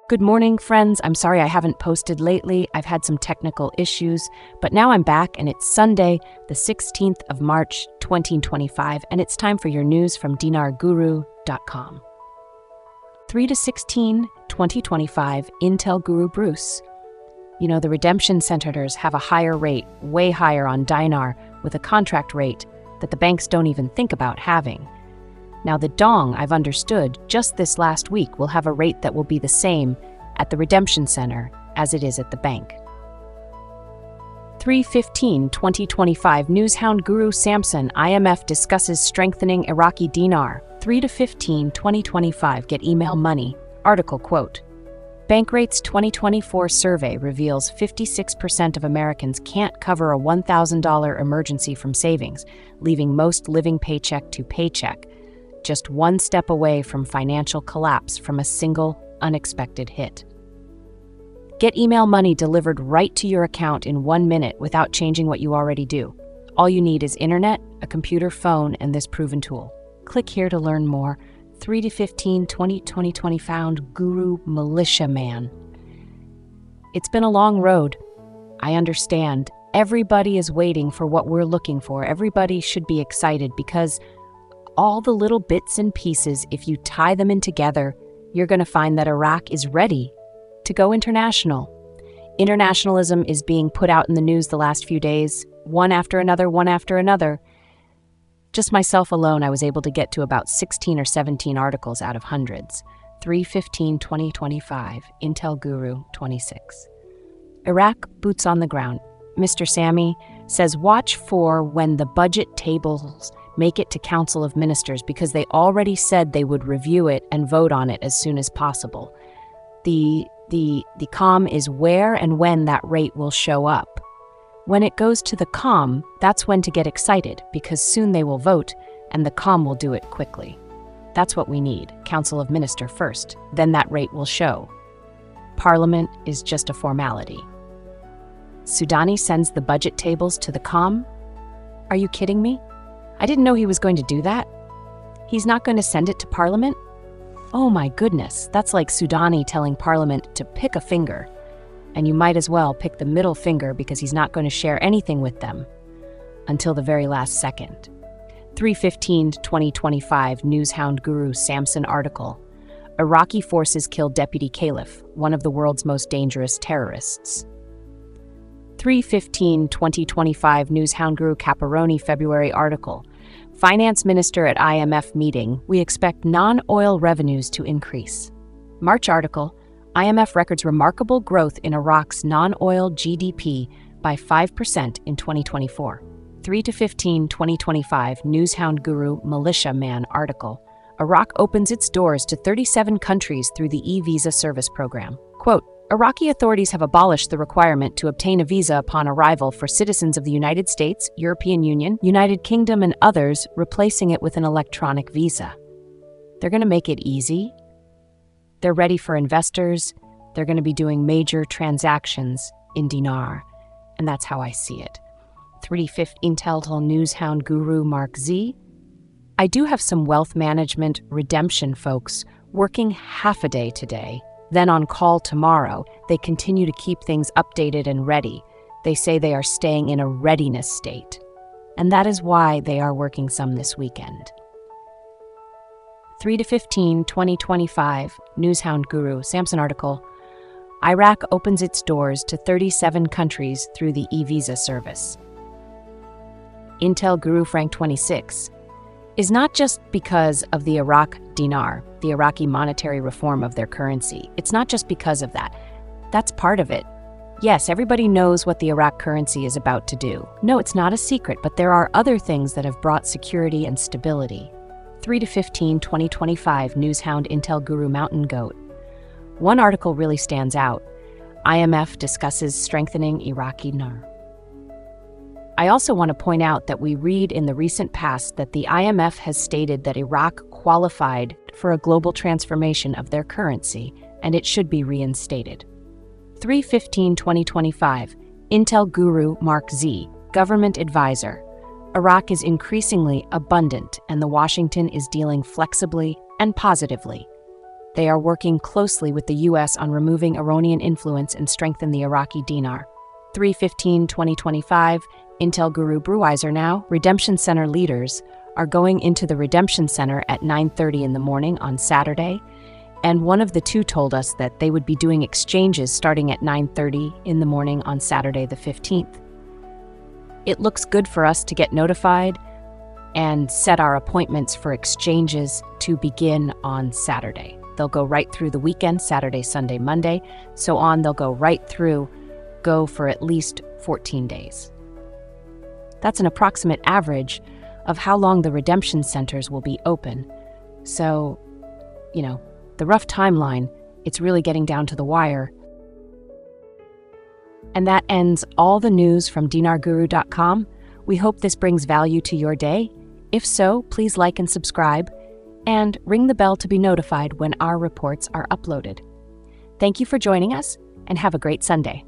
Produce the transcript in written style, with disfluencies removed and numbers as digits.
Good morning, friends. I'm sorry I haven't posted lately. I've had some technical issues, but now I'm back and it's Sunday, the 16th of March, 2025, and it's time for your news from dinarguru.com. 3-16-2025 Intel Guru Bruce. You know, the redemption centers have a higher rate, way higher on Dinar, with a contract rate that the banks don't even think about having. Now, the dong, I've understood, just this last week will have a rate that will be the same at the redemption center as it is at the bank. 3-15-2025 Newshound Guru Samson, IMF discusses strengthening Iraqi dinar. 3-15-2025 Get email money. Article quote, Bankrate's 2024 survey reveals 56% of Americans can't cover a $1,000 emergency from savings, leaving most living paycheck to paycheck, just one step away from financial collapse from a single, unexpected hit. Get email money delivered right to your account in 1 minute without changing what you already do. All you need is internet, a computer, phone, and this proven tool. Click here to learn more. 3-15-2020 found Guru Militia Man. It's been a long road. I understand. Everybody is waiting for what we're looking for. Everybody should be excited because all the little bits and pieces, if you tie them in together, you're going to find that Iraq is ready to go international. Internationalism is being put out in the news the last few days, one after another, one after another. Just myself alone, I was able to get to about 16 or 17 articles out of hundreds. 3-15-2025, Intel Guru 26. Iraq, boots on the ground. Mr. Sammy says watch for when the budget tables make it to Council of Ministers because they already said they would review it and vote on it as soon as possible. The COM is where and when that rate will show up. When it goes to the COM, that's when to get excited because soon they will vote and the COM will do it quickly. That's what we need, Council of Minister first, then that rate will show. Parliament is just a formality. Sudani sends the budget tables to the COM? Are you kidding me? I didn't know he was going to do that. He's not going to send it to Parliament? Oh my goodness, that's like Sudani telling Parliament to pick a finger. And you might as well pick the middle finger because he's not going to share anything with them until the very last second. 3-15-2025 Newshound Guru Samson article. Iraqi forces kill Deputy Caliph, one of the world's most dangerous terrorists. 3-15-2025 Newshound Guru Caparoni February article. Finance Minister at IMF meeting, we expect non-oil revenues to increase. March article. IMF records remarkable growth in Iraq's non-oil GDP by 5% in 2024. 3-15-2025 Newshound Guru Militia Man article. Iraq opens its doors to 37 countries through the e-visa service program. Quote, Iraqi authorities have abolished the requirement to obtain a visa upon arrival for citizens of the United States, European Union, United Kingdom, and others, replacing it with an electronic visa. They're going to make it easy. They're ready for investors. They're going to be doing major transactions in dinar, and that's how I see it. 3-15 Intel Newshound Guru Mark Z. I do have some wealth management redemption folks working half a day today. Then on call tomorrow, they continue to keep things updated and ready. They say they are staying in a readiness state. And that is why they are working some this weekend. 3-15-2025 Newshound Guru Samson article. Iraq opens its doors to 37 countries through the e-visa service. Intel Guru Frank 26 is not just because of the Iraq dinar, the Iraqi monetary reform of their currency. It's not just because of that. That's part of it. Yes, everybody knows what the Iraq currency is about to do. No, it's not a secret, but there are other things that have brought security and stability. 3-15-2025 Newshound Intel Guru Mountain Goat. One article really stands out. IMF discusses strengthening Iraqi dinar. I also want to point out that we read in the recent past that the IMF has stated that Iraq qualified for a global transformation of their currency, and it should be reinstated. 3-15-2025 Intel Guru Mark Z, Government Advisor. Iraq is increasingly abundant, and the Washington is dealing flexibly and positively. They are working closely with the U.S. on removing Iranian influence and strengthen the Iraqi dinar. 3/15/2025, Intel Guru Breweiser now. Redemption Center leaders are going into the Redemption Center at 9:30 in the morning on Saturday, and one of the two told us that they would be doing exchanges starting at 9:30 in the morning on Saturday the 15th. It looks good for us to get notified and set our appointments for exchanges to begin on Saturday. They'll go right through the weekend, Saturday, Sunday, Monday, so on. They'll go right through, go for at least 14 days. That's an approximate average of how long the redemption centers will be open. So, the rough timeline, it's really getting down to the wire. And that ends all the news from dinarguru.com. We hope this brings value to your day. If so, please like and subscribe, and ring the bell to be notified when our reports are uploaded. Thank you for joining us, and have a great Sunday.